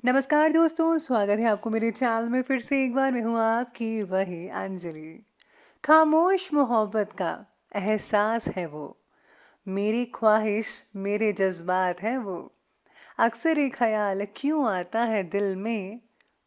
नमस्कार दोस्तों, स्वागत है आपको मेरे चैनल में फिर से एक बार। मैं हूँ आपकी वही अंजलि। खामोश मोहब्बत का एहसास है वो, मेरी ख्वाहिश मेरे जज्बात है वो। अक्सर एक ख्याल क्यों आता है दिल में,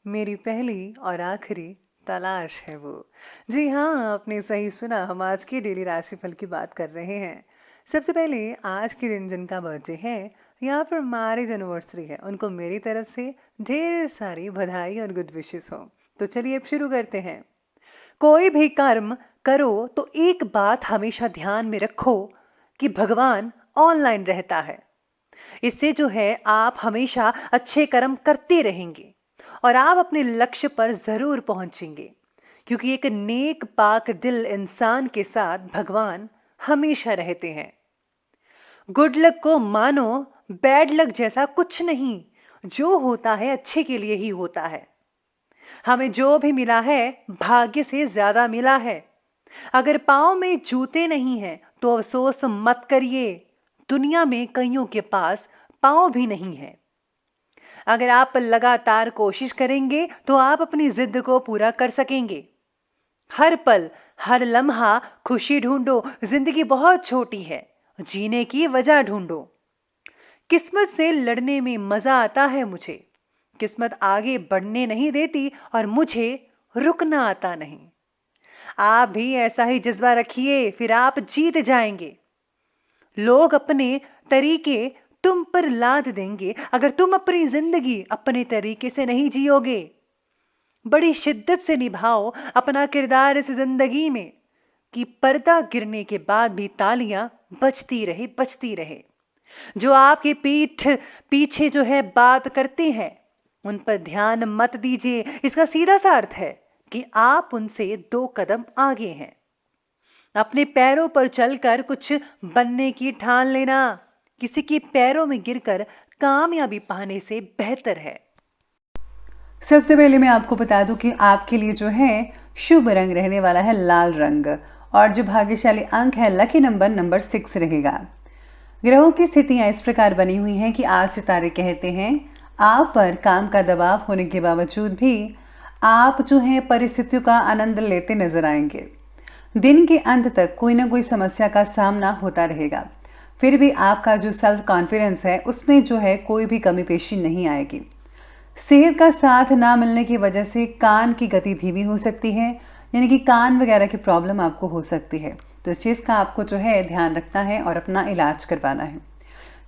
मेरी पहली और आखिरी तलाश है वो। जी हाँ, आपने सही सुना, हम आज के डेली राशिफल की बात कर रहे हैं। सबसे पहले आज के दिन जिनका बर्थडे है या फिर मैरिज एनिवर्सरी है, उनको मेरी तरफ से ढेर सारी बधाई और गुड विशेस हो। तो चलिए अब शुरू करते हैं। कोई भी कर्म करो तो एक बात हमेशा ध्यान में रखो कि भगवान ऑनलाइन रहता है। इससे जो है आप हमेशा अच्छे कर्म करते रहेंगे और आप अपने लक्ष्य पर जरूर पहुंचेंगे, क्योंकि एक नेक पाक दिल इंसान के साथ भगवान हमेशा रहते हैं। गुड लक को मानो बैड लक जैसा कुछ नहीं, जो होता है अच्छे के लिए ही होता है। हमें जो भी मिला है भाग्य से ज्यादा मिला है। अगर पाँव में जूते नहीं हैं तो अफसोस मत करिए, दुनिया में कईयों के पास पाँव भी नहीं है। अगर आप लगातार कोशिश करेंगे तो आप अपनी जिद को पूरा कर सकेंगे। हर पल हर लम्हा खुशी ढूंढो, जिंदगी बहुत छोटी है, जीने की वजह ढूंढो। किस्मत से लड़ने में मजा आता है मुझे, किस्मत आगे बढ़ने नहीं देती और मुझे रुकना आता नहीं। आप भी ऐसा ही जज्बा रखिए, फिर आप जीत जाएंगे। लोग अपने तरीके तुम पर लाद देंगे अगर तुम अपनी जिंदगी अपने तरीके से नहीं जियोगे। बड़ी शिद्दत से निभाओ अपना किरदार इस जिंदगी में, कि पर्दा गिरने के बाद भी तालियां बजती रहे। जो आपके पीछे जो है बात करते हैं, उन पर ध्यान मत दीजिए। इसका सीधा सा अर्थ है कि आप उनसे 2 कदम आगे हैं। अपने पैरों पर चलकर कुछ बनने की ठान लेना, किसी के पैरों में गिरकर कामयाबी पाने से बेहतर है। सबसे पहले मैं आपको बता दूं कि आपके लिए जो है शुभ रंग रहने वाला है लाल रंग, और जो भाग्यशाली अंक है लकी नंबर 6 रहेगा। ग्रहों की स्थितियां इस प्रकार बनी हुई हैं कि आज सितारे कहते हैं आप पर काम का दबाव होने के बावजूद भी आप जो है परिस्थितियों का आनंद लेते नजर आएंगे। दिन के अंत तक कोई ना कोई समस्या का सामना होता रहेगा, फिर भी आपका जो सेल्फ कॉन्फिडेंस है उसमें जो है कोई भी कमी पेशी नहीं आएगी। सेहत का साथ ना मिलने की वजह से कान की गति धीमी हो सकती है, यानी कि कान वगैरह की प्रॉब्लम आपको हो सकती है। तो इस चीज़ का आपको जो है ध्यान रखना है और अपना इलाज करवाना है।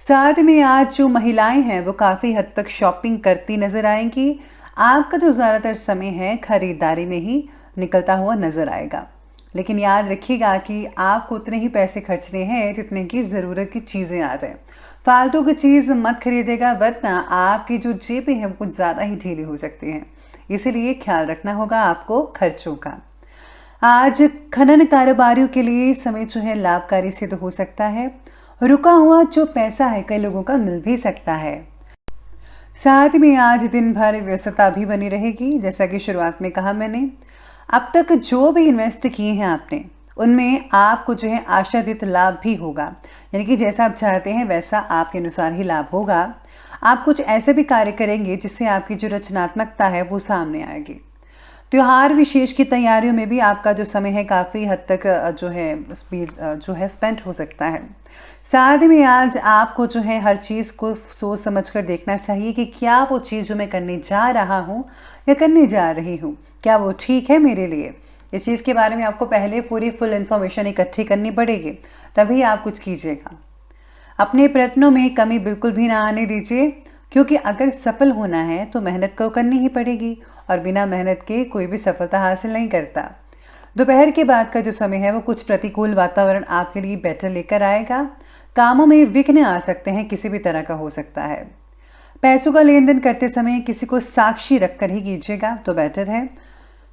साथ में आज जो महिलाएं हैं वो काफ़ी हद तक शॉपिंग करती नजर आएंगी। आपका जो ज़्यादातर समय है खरीदारी में ही निकलता हुआ नजर आएगा, लेकिन याद रखिएगा कि आपको उतने ही पैसे खर्चने हैं जितने की ज़रूरत की चीज़ें आ जाए। फालतू की चीज़ मत खरीदेगा, वरना आपकी जो जेबें हैं वो कुछ ज़्यादा ही ढीली हो सकती हैं। इसीलिए ख्याल रखना होगा आपको खर्चों का। आज खनन कारोबारियों के लिए समय जो है लाभकारी सिद्ध हो सकता है। रुका हुआ जो पैसा है कई लोगों का मिल भी सकता है। साथ में आज दिन भर व्यस्तता भी बनी रहेगी। जैसा कि शुरुआत में कहा मैंने, अब तक जो भी इन्वेस्ट किए हैं आपने, उनमें आपको जो है आशातीत लाभ भी होगा, यानी कि जैसा आप चाहते हैं वैसा आपके अनुसार ही लाभ होगा। आप कुछ ऐसे भी कार्य करेंगे जिससे आपकी जो रचनात्मकता है वो सामने आएगी। त्योहार विशेष की तैयारियों में भी आपका जो समय है काफ़ी हद तक जो है स्पीड जो है स्पेंड हो सकता है। साथ में आज आपको जो है हर चीज़ को सोच समझ कर देखना चाहिए कि क्या वो चीज़ जो मैं करने जा रहा हूँ या करने जा रही हूँ, क्या वो ठीक है मेरे लिए। इस चीज़ के बारे में आपको पहले पूरी फुल इन्फॉर्मेशन इकट्ठी करनी पड़ेगी, तभी आप कुछ कीजिएगा। अपने प्रयत्नों में कमी बिल्कुल भी ना आने दीजिए, क्योंकि अगर सफल होना है तो मेहनत को करनी ही पड़ेगी, और बिना मेहनत के कोई भी सफलता हासिल नहीं करता। दोपहर के बाद का जो समय है वो कुछ प्रतिकूल वातावरण आपके लिए बेटर लेकर आएगा। कामों में विघ्न आ सकते हैं, किसी भी तरह का हो सकता है। पैसों का लेन देन करते समय किसी को साक्षी रखकर ही कीजिएगा तो बेटर है,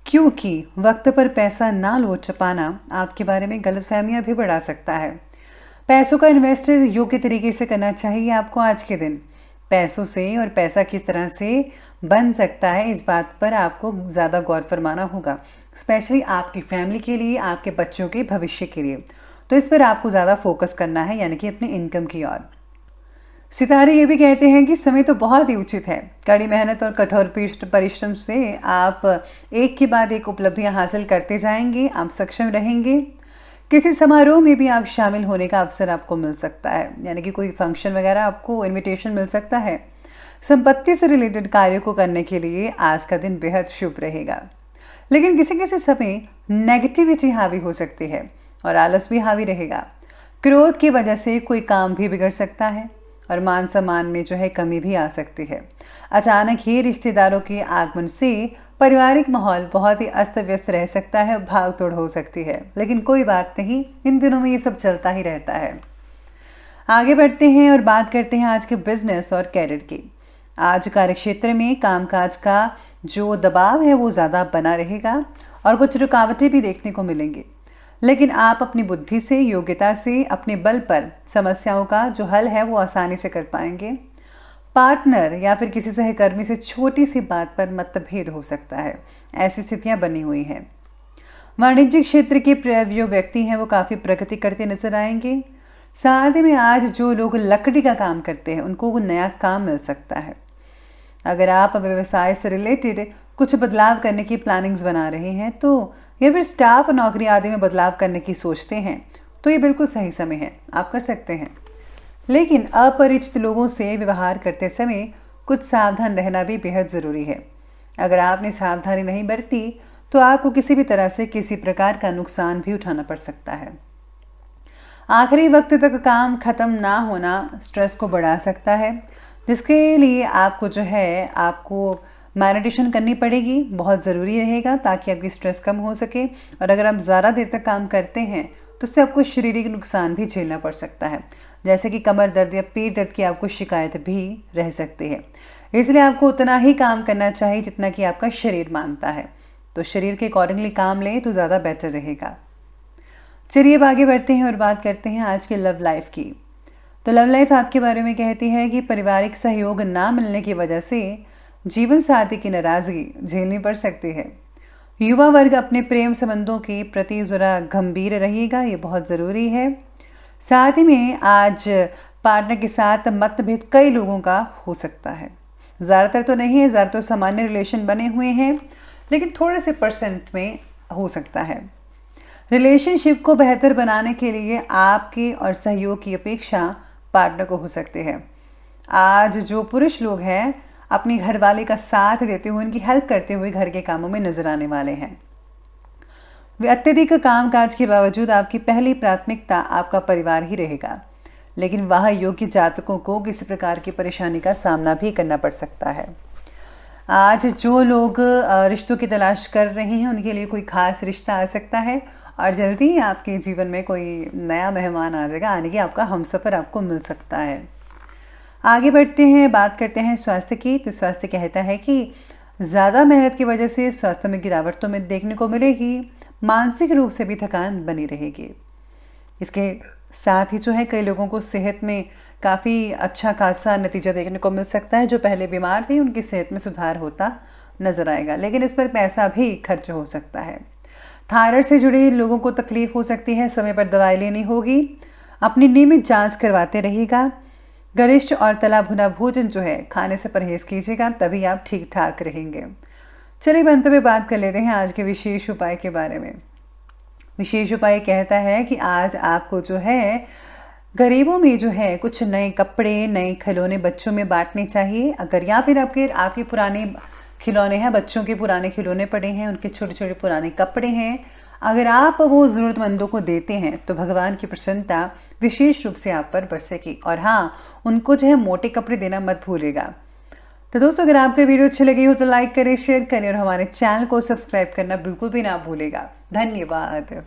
क्योंकि वक्त पर पैसा ना लौट पाना आपके बारे में गलतफहमियां भी बढ़ा सकता है। पैसों का इन्वेस्ट योग्य तरीके से करना चाहिए आपको आज के दिन। पैसों से और पैसा किस तरह से बन सकता है इस बात पर आपको ज़्यादा गौर फरमाना होगा, स्पेशली आपकी फैमिली के लिए, आपके बच्चों के भविष्य के लिए। तो इस पर आपको ज़्यादा फोकस करना है, यानी कि अपनी इनकम की ओर। सितारे ये भी कहते हैं कि समय तो बहुत ही उचित है। कड़ी मेहनत और कठोर परिश्रम से आप एक के बाद एक उपलब्धियां हासिल करते जाएंगे, आप सक्षम रहेंगे। किसी समारोह में भी आप शामिल होने का अवसर आपको मिल सकता है, यानी कि कोई फंक्शन वगैरह आपको इनविटेशन मिल सकता है। संपत्ति से रिलेटेड कार्यों को करने के लिए आज का दिन बेहद शुभ रहेगा। लेकिन किसी किसी समय नेगेटिविटी हावी हो सकती है और आलस भी हावी रहेगा। क्रोध की वजह से कोई काम भी बिगड़ सकता है और मान सम्मान में जो है कमी भी आ सकती है। अचानक ही रिश्तेदारों के आगमन से पारिवारिक माहौल बहुत ही अस्त व्यस्त रह सकता है, भाग तोड़ हो सकती है। लेकिन कोई बात नहीं, इन दिनों में ये सब चलता ही रहता है। आगे बढ़ते हैं और बात करते हैं आज के बिजनेस और कैरियर की। आज कार्यक्षेत्र में कामकाज का जो दबाव है वो ज़्यादा बना रहेगा और कुछ रुकावटें भी देखने को मिलेंगी। लेकिन आप अपनी बुद्धि से, योग्यता से, अपने बल पर समस्याओं का जो हल है वो आसानी से कर पाएंगे। पार्टनर या फिर किसी सहकर्मी से छोटी सी बात पर मतभेद हो सकता है, ऐसी स्थितियां बनी हुई हैं। वाणिज्यिक क्षेत्र के जो व्यक्ति हैं वो काफ़ी प्रगति करते नजर आएंगे। साथ ही में आज जो लोग लकड़ी का काम करते हैं उनको वो नया काम मिल सकता है। अगर आप व्यवसाय से रिलेटेड कुछ बदलाव करने की प्लानिंग्स बना रहे हैं तो या फिर स्टाफ और नौकरी आदि में बदलाव करने की सोचते हैं तो ये बिल्कुल सही समय है, आप कर सकते हैं। लेकिन अपरिचित लोगों से व्यवहार करते समय कुछ सावधान रहना भी बेहद ज़रूरी है। अगर आपने सावधानी नहीं बरती तो आपको किसी भी तरह से किसी प्रकार का नुकसान भी उठाना पड़ सकता है। आखिरी वक्त तक काम खत्म ना होना स्ट्रेस को बढ़ा सकता है, जिसके लिए आपको जो है आपको मेडिटेशन करनी पड़ेगी, बहुत ज़रूरी रहेगा ताकि आपकी स्ट्रेस कम हो सके। और अगर आप ज़्यादा देर तक काम करते हैं तो उससे आपको शारीरिक नुकसान भी झेलना पड़ सकता है, जैसे कि कमर दर्द या पेट दर्द की आपको शिकायत भी रह सकती है। इसलिए आपको उतना ही काम करना चाहिए जितना कि आपका शरीर मानता है। तो शरीर के अकॉर्डिंगली काम लें तो ज़्यादा बेटर रहेगा। चलिए अब आगे बढ़ते हैं और बात करते हैं आज के लव लाइफ की। तो लव लाइफ आपके बारे में कहती है कि पारिवारिक सहयोग ना मिलने की वजह से जीवन साथी की नाराज़गी झेलनी पड़ सकती है। युवा वर्ग अपने प्रेम संबंधों के प्रति ज़रा गंभीर रहिएगा, ये बहुत ज़रूरी है। साथ ही में आज पार्टनर के साथ मतभेद कई लोगों का हो सकता है, ज़्यादातर तो नहीं है, ज़्यादातर सामान्य रिलेशन बने हुए हैं, लेकिन थोड़े से परसेंट में हो सकता है। रिलेशनशिप को बेहतर बनाने के लिए आपके और सहयोग की अपेक्षा पार्टनर को हो सकती है। आज जो पुरुष लोग हैं अपनी घरवाले का साथ देते हुए, उनकी हेल्प करते हुए घर के कामों में नजर आने वाले हैं। वे अत्यधिक कामकाज के बावजूद आपकी पहली प्राथमिकता आपका परिवार ही रहेगा, लेकिन वह योग्य जातकों को किसी प्रकार की परेशानी का सामना भी करना पड़ सकता है। आज जो लोग रिश्तों की तलाश कर रहे हैं उनके लिए कोई खास रिश्ता आ सकता है और जल्दी ही आपके जीवन में कोई नया मेहमान आ जाएगा, यानी कि आपका हमसफ़र आपको मिल सकता है। आगे बढ़ते हैं, बात करते हैं स्वास्थ्य की। तो स्वास्थ्य कहता है कि ज़्यादा मेहनत की वजह से स्वास्थ्य में गिरावट तो में देखने को मिलेगी, मानसिक रूप से भी थकान बनी रहेगी। इसके साथ ही जो है कई लोगों को सेहत में काफ़ी अच्छा खासा नतीजा देखने को मिल सकता है। जो पहले बीमार थे उनकी सेहत में सुधार होता नज़र आएगा, लेकिन इस पर पैसा भी खर्च हो सकता है। थायराइड से जुड़े लोगों को तकलीफ हो सकती है, समय पर दवाई लेनी होगी। अपनी नियमित जांच करवाते रहिएगा। गरिष्ठ और तला भुना भोजन जो है खाने से परहेज कीजिएगा, तभी आप ठीक ठाक रहेंगे। चलिए अंत में बात कर लेते हैं आज के विशेष उपाय के बारे में। विशेष उपाय कहता है कि आज आपको जो है गरीबों में जो है कुछ नए कपड़े, नए खिलौने बच्चों में बांटने चाहिए। अगर या फिर आपके पुराने खिलौने हैं, बच्चों के पुराने खिलौने पड़े हैं, उनके छोटे छोटे पुराने कपड़े हैं, अगर आप वो ज़रूरतमंदों को देते हैं तो भगवान की प्रसन्नता विशेष रूप से आप पर बरसेगी। और हाँ, उनको जो है मोटे कपड़े देना मत भूलेगा। तो दोस्तों, अगर आपको वीडियो अच्छी लगी हो तो लाइक करें, शेयर करें और हमारे चैनल को सब्सक्राइब करना बिल्कुल भी ना भूलेगा। धन्यवाद।